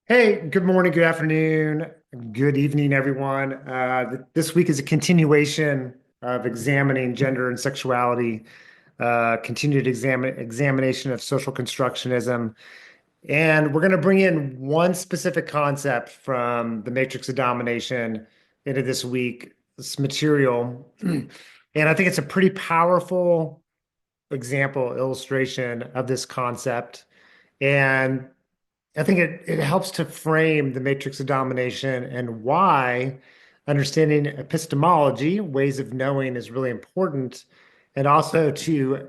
Hey, good morning, good afternoon, good evening, everyone. This week is a continuation of examining gender and sexuality, continued examination of social constructionism. And we're going to bring in one specific concept from the Matrix of Domination into this material. And I think it's a pretty powerful example, illustration of this concept. And I think it helps to frame the matrix of domination and why understanding epistemology, ways of knowing, is really important, and also to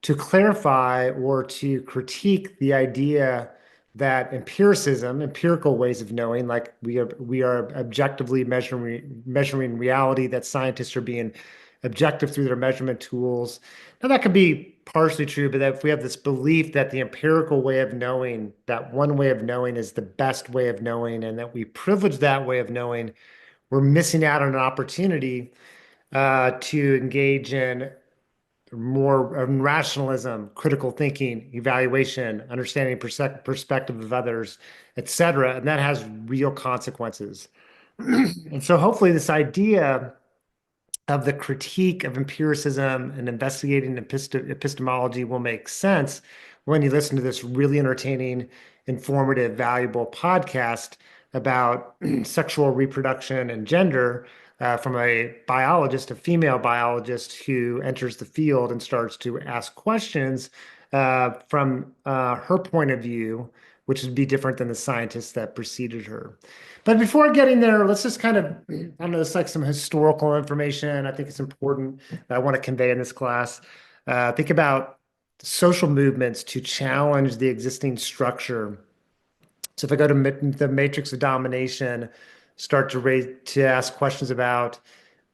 to clarify or to critique the idea that empirical ways of knowing, like we are objectively measuring reality, that scientists are being objective through their measurement tools. Now, that could be partially true, but that if we have this belief that the empirical way of knowing, that one way of knowing is the best way of knowing, and that we privilege that way of knowing, we're missing out on an opportunity to engage in more rationalism, critical thinking, evaluation, understanding perspective of others, etc. And that has real consequences. And so hopefully this idea of the critique of empiricism and investigating epistemology will make sense when you listen to this really entertaining, informative, valuable podcast about sexual reproduction and gender from a biologist, a female biologist who enters the field and starts to ask questions from her point of view, which would be different than the scientists that preceded her. But before getting there, let's just kind of, I don't know, it's like some historical information. I think it's important that I want to convey in this class. Think about social movements to challenge the existing structure. So if I go to the matrix of domination, start to ask questions about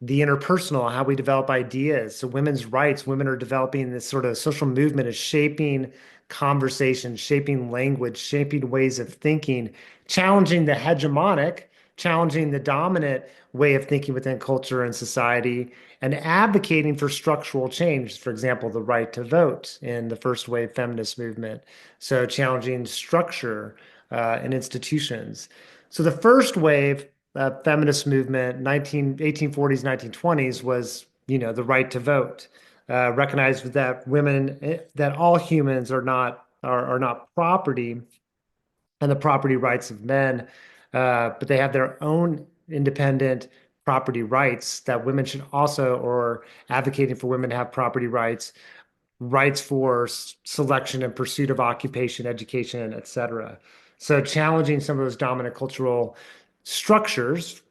the interpersonal, how we develop ideas. So women's rights, women are developing this sort of social movement is shaping conversation, shaping language, shaping ways of thinking, challenging the hegemonic, challenging the dominant way of thinking within culture and society, and advocating for structural change. For example, the right to vote in the first wave feminist movement. So challenging structure and institutions. So the first wave feminist movement, 1840s, 1920s, was, the right to vote. Recognized that that all humans are not property and the property rights of men, but they have their own independent property rights that women should also, or advocating for women to have property rights, rights for selection and pursuit of occupation, education, etc. So challenging some of those dominant cultural structures,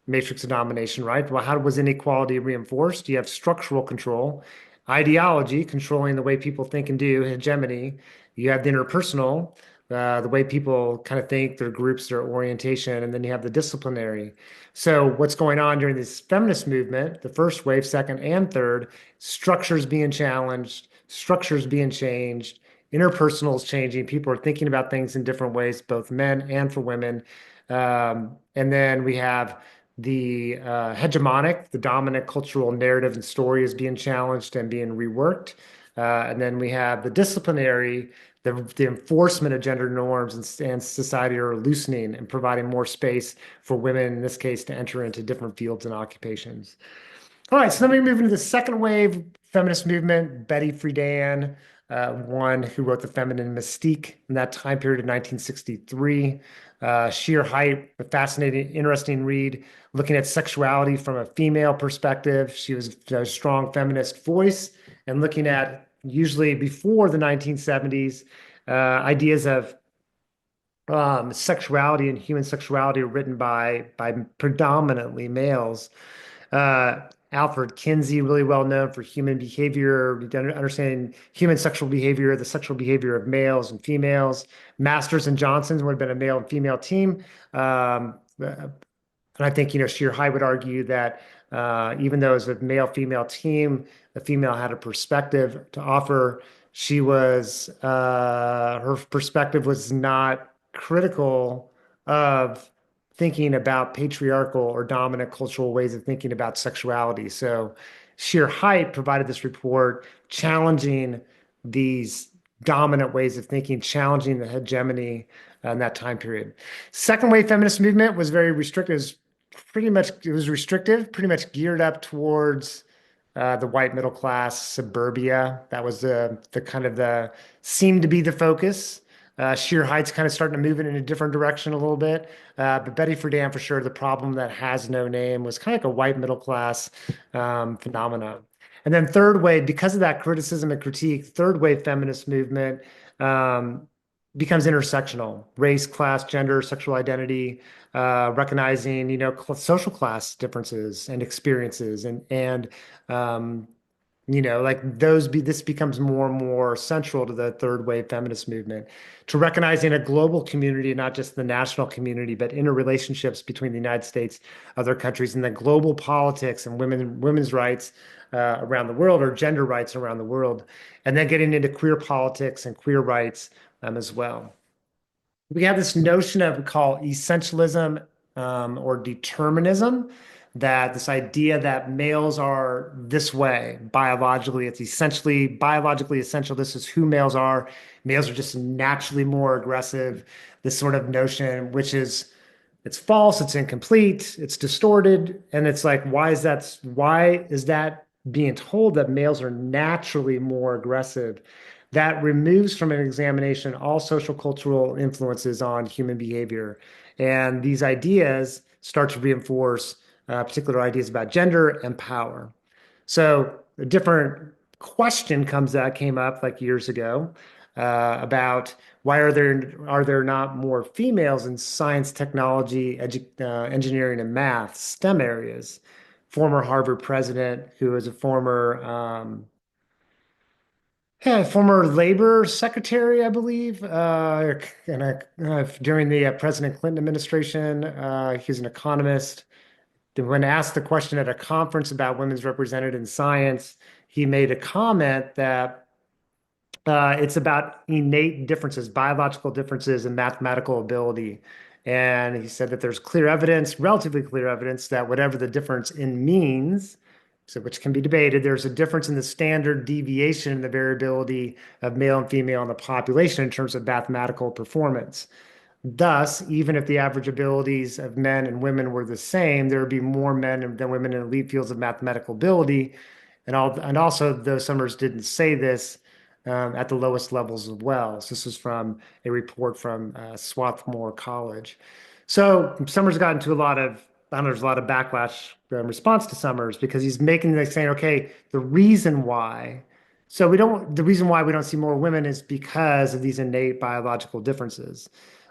matrix of domination, right? Well, how was inequality reinforced? You have structural control, ideology, controlling the way people think and do, hegemony. You have the interpersonal, the way people kind of think, their groups, their orientation, and then you have the disciplinary. So what's going on during this feminist movement, the first wave, second, and third, structures being challenged, structures being changed, interpersonal is changing. People are thinking about things in different ways, both men and for women. And then we have the hegemonic, the dominant cultural narrative and story is being challenged and being reworked. And then we have the disciplinary, the enforcement of gender norms and society are loosening and providing more space for women, in this case, to enter into different fields and occupations. All right, so then we move into the second wave feminist movement. Betty Friedan, one who wrote The Feminine Mystique in that time period of 1963. Sheer Height, a fascinating, interesting read, looking at sexuality from a female perspective. She was a strong feminist voice and looking at, usually before the 1970s, ideas of sexuality and human sexuality written by predominantly males. Alfred Kinsey, really well known for human behavior, understanding human sexual behavior, the sexual behavior of males and females. Masters and Johnson would have been a male and female team. And I think, Sheer High would argue that even though it was a male-female team, the female had a perspective to offer. Her perspective was not critical of thinking about patriarchal or dominant cultural ways of thinking about sexuality. So Sheer Height provided this report challenging these dominant ways of thinking, challenging the hegemony in that time period. Second wave feminist movement was very restrictive. It was restrictive, pretty much geared up towards the white middle class, suburbia. That was the kind of the seemed to be the focus. Sheer Heights kind of starting to move it in a different direction a little bit. But Betty Friedan, for sure, the problem that has no name was kind of like a white middle class phenomenon. And then third wave, because of that criticism and critique, third wave feminist movement um, becomes intersectional: race, class, gender, sexual identity, recognizing, social class differences and experiences, and um, this becomes more and more central to the third wave feminist movement, to recognizing a global community, not just the national community, but interrelationships between the United States, other countries, and the global politics and women's rights around the world, or gender rights around the world, and then getting into queer politics and queer rights as well. We have this notion of we call essentialism or determinism, that this idea that males are this way biologically, it's essentially biologically essential. This is who males are. Males are just naturally more aggressive. This sort of notion, which is it's false, it's incomplete, it's distorted, and it's like, why is that being told that males are naturally more aggressive? That removes from an examination all social cultural influences on human behavior. And these ideas start to reinforce particular ideas about gender and power. So a different question came up like years ago about why are there not more females in science, technology, engineering, and math, STEM areas? Former Harvard president, who was a former labor secretary, I believe, during the President Clinton administration. He's an economist. When asked the question at a conference about women's represented in science, he made a comment that it's about innate differences, biological differences in mathematical ability. And he said that there's clear evidence, relatively clear evidence, that whatever the difference in means, so which can be debated, there's a difference in the standard deviation in the variability of male and female in the population in terms of mathematical performance. Thus, even if the average abilities of men and women were the same, there would be more men than women in elite fields of mathematical ability. And also, though Summers didn't say this, at the lowest levels as well. So this is from a report from Swarthmore College. So Summers got into I don't know, there's a lot of backlash in response to Summers, because he's saying, okay, the reason why we don't see more women is because of these innate biological differences.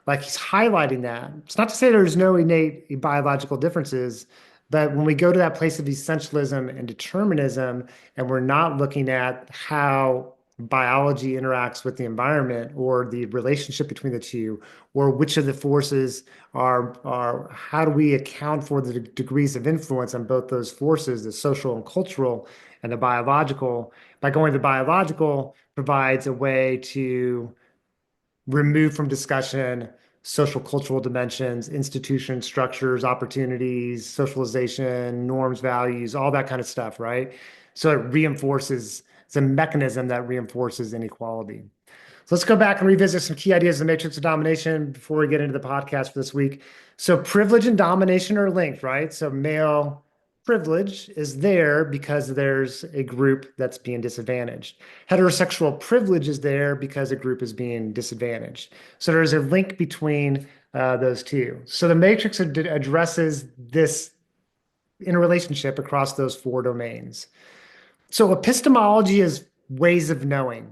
Like, he's highlighting that. It's not to say there's no innate biological differences, but when we go to that place of essentialism and determinism, and we're not looking at how biology interacts with the environment, or the relationship between the two, or which of the forces how do we account for the degrees of influence on both those forces, the social and cultural and the biological. By going to the biological provides a way to remove from discussion social cultural dimensions, institutions, structures, opportunities, socialization, norms, values, all that kind of stuff, right? So it's a mechanism that reinforces inequality. So let's go back and revisit some key ideas of the matrix of domination before we get into the podcast for this week. So privilege and domination are linked, right? So male privilege is there because there's a group that's being disadvantaged. Heterosexual privilege is there because a group is being disadvantaged. So there's a link between those two. So the matrix addresses this interrelationship across those four domains. So epistemology is ways of knowing.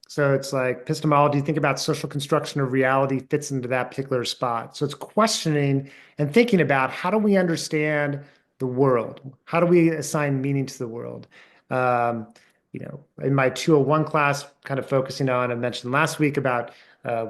So it's like epistemology, think about social construction of reality, fits into that particular spot. So it's questioning and thinking about, how do we understand the world? How do we assign meaning to the world? In my 201 class, kind of focusing on, I mentioned last week about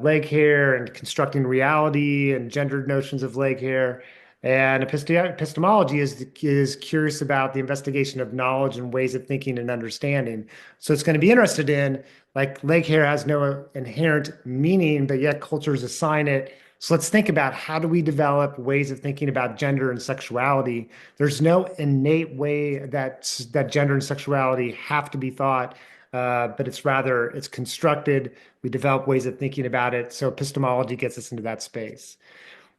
leg hair and constructing reality and gendered notions of leg hair. And epistemology is curious about the investigation of knowledge and ways of thinking and understanding. So it's going to be interested in, like, leg hair has no inherent meaning, but yet cultures assign it. So let's think about, how do we develop ways of thinking about gender and sexuality? There's no innate way that gender and sexuality have to be thought but it's constructed. We develop ways of thinking about it. So epistemology gets us into that space.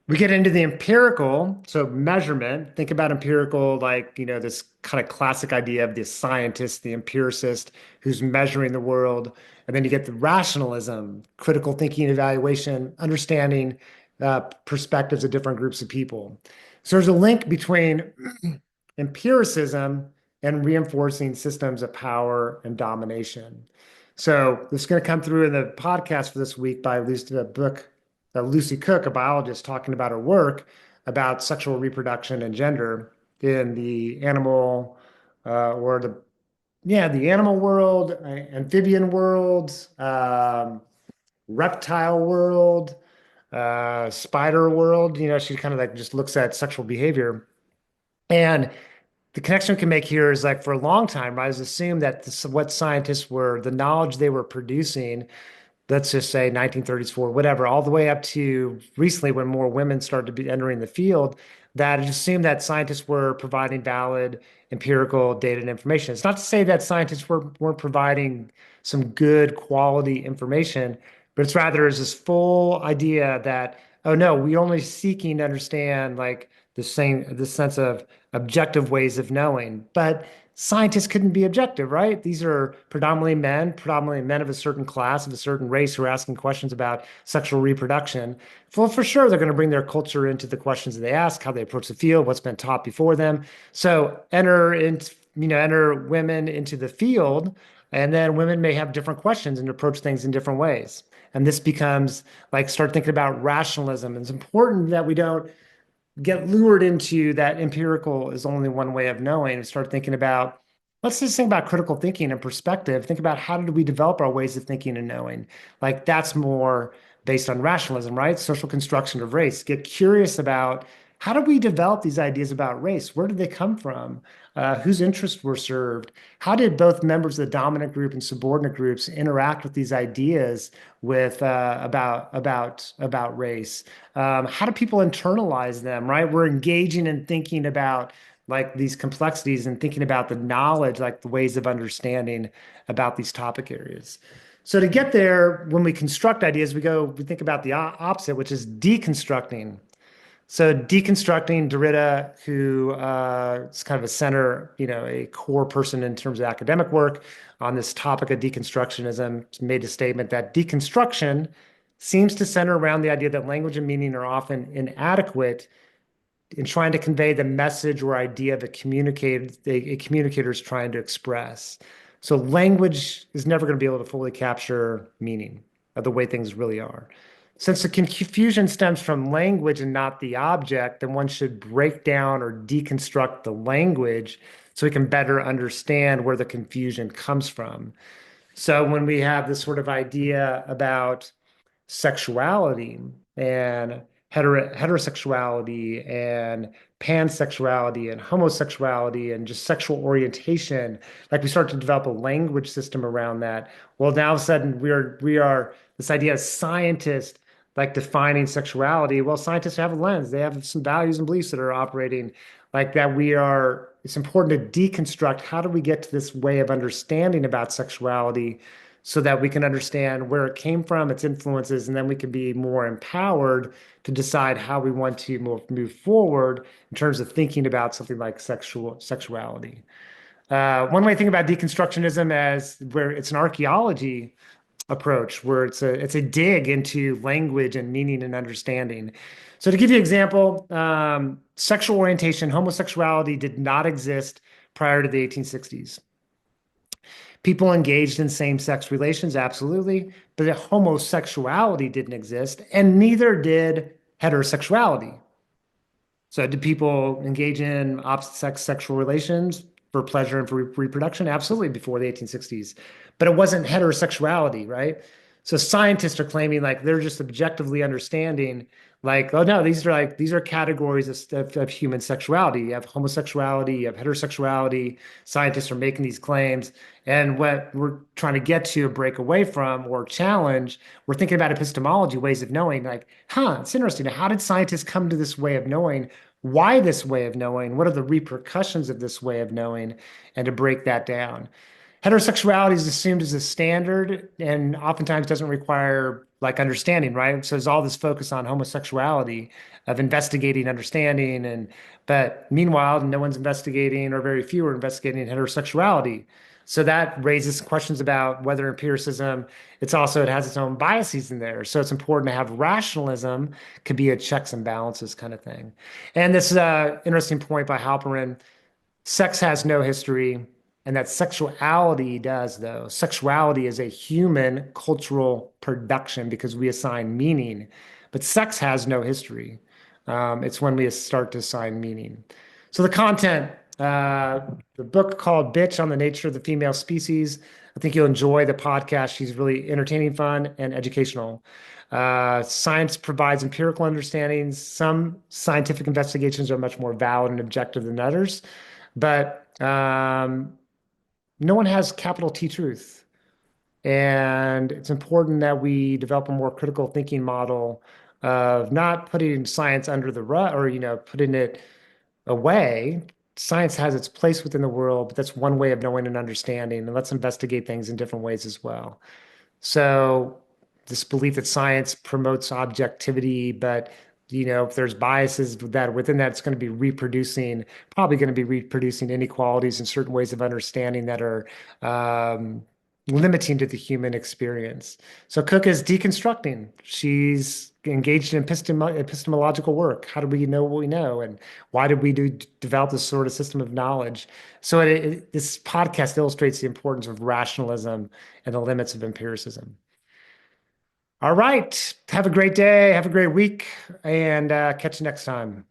We get into the empirical, so measurement. Think about empirical like, this kind of classic idea of the scientist, the empiricist who's measuring the world. And then you get the rationalism, critical thinking, evaluation, understanding perspectives of different groups of people. So there's a link between empiricism and reinforcing systems of power and domination. So this is going to come through in the podcast for this week by Lucy Cook, a biologist, talking about her work about sexual reproduction and gender in the animal or the animal world, amphibian world, reptile world, spider world. She kind of like just looks at sexual behavior. And the connection we can make here is like for a long time, right, is assume that what scientists were, the knowledge they were producing, let's just say 1930s forward, whatever, all the way up to recently when more women started to be entering the field, that it assumed that scientists were providing valid empirical data and information. It's not to say that scientists weren't providing some good quality information, but it's rather is this full idea that, oh no, we're only seeking to understand like the sense of objective ways of knowing. But scientists couldn't be objective, right? These are predominantly men of a certain class, of a certain race who are asking questions about sexual reproduction. Well, for sure, they're going to bring their culture into the questions that they ask, how they approach the field, what's been taught before them. So enter women into the field, and then women may have different questions and approach things in different ways. And this becomes like start thinking about rationalism. It's important that we don't get lured into that empirical is only one way of knowing and start thinking about, let's just think about critical thinking and perspective. Think about how did we develop our ways of thinking and knowing? Like that's more based on rationalism, right? Social construction of race. Get curious about how did we develop these ideas about race? Where did they come from? Whose interests were served? How did both members of the dominant group and subordinate groups interact with these ideas with about race? How do people internalize them, right? We're engaging and thinking about like these complexities and thinking about the knowledge, like the ways of understanding about these topic areas. So to get there, when we construct ideas, we think about the opposite, which is deconstructing. So deconstructing Derrida, who is kind of a center, a core person in terms of academic work on this topic of deconstructionism, made a statement that deconstruction seems to center around the idea that language and meaning are often inadequate in trying to convey the message or idea that a communicator is trying to express. So language is never going to be able to fully capture meaning of the way things really are. Since the confusion stems from language and not the object, then one should break down or deconstruct the language so we can better understand where the confusion comes from. So when we have this sort of idea about sexuality and heterosexuality and pansexuality and homosexuality and just sexual orientation, like we start to develop a language system around that. Well, now all of a sudden we are this idea of scientists like defining sexuality. Well, scientists have a lens. They have some values and beliefs that are operating like that. It's important to deconstruct how do we get to this way of understanding about sexuality so that we can understand where it came from, its influences, and then we can be more empowered to decide how we want to move forward in terms of thinking about something like sexuality. One way to think about deconstructionism as where it's an archaeology approach, where it's a dig into language and meaning and understanding. So to give you an example, sexual orientation, homosexuality did not exist prior to the 1860s. People engaged in same-sex relations, absolutely, but homosexuality didn't exist, and neither did heterosexuality. So did people engage in opposite-sex sexual relations for pleasure and for reproduction? Absolutely, before the 1860s. But it wasn't heterosexuality, right? So scientists are claiming like they're just objectively understanding like, oh no, these are categories of human sexuality. You have homosexuality, you have heterosexuality. Scientists are making these claims. And what we're trying to get to break away from or challenge, we're thinking about epistemology, ways of knowing, like, it's interesting. How did scientists come to this way of knowing? Why this way of knowing? What are the repercussions of this way of knowing? And to break that down. heterosexuality is assumed as a standard and oftentimes doesn't require like understanding, right? So there's all this focus on homosexuality of investigating understanding but meanwhile no one's investigating or very few are investigating heterosexuality. So that raises questions about whether empiricism, it has its own biases in there. So it's important to have rationalism could be a checks and balances kind of thing. And this interesting point by Halperin, sex has no history, and that sexuality does, though. Sexuality is a human cultural production because we assign meaning, but sex has no history. It's when we start to assign meaning. So the content, the book called Bitch on the Nature of the Female Species. I think you'll enjoy the podcast. She's really entertaining, fun, and educational. Science provides empirical understandings. Some scientific investigations are much more valid and objective than others. But no one has capital T truth. And it's important that we develop a more critical thinking model of not putting science under the rug or, putting it away. Science has its place within the world, but that's one way of knowing and understanding. And let's investigate things in different ways as well. So this belief that science promotes objectivity, but if there's biases that within that, it's going to be probably going to be reproducing inequalities in certain ways of understanding that are limiting to the human experience. So Cook is deconstructing. She's engaged in epistemological work. How do we know what we know, and why did we develop this sort of system of knowledge? So this podcast illustrates the importance of rationalism and the limits of empiricism. All right. Have a great day. Have a great week, and catch you next time.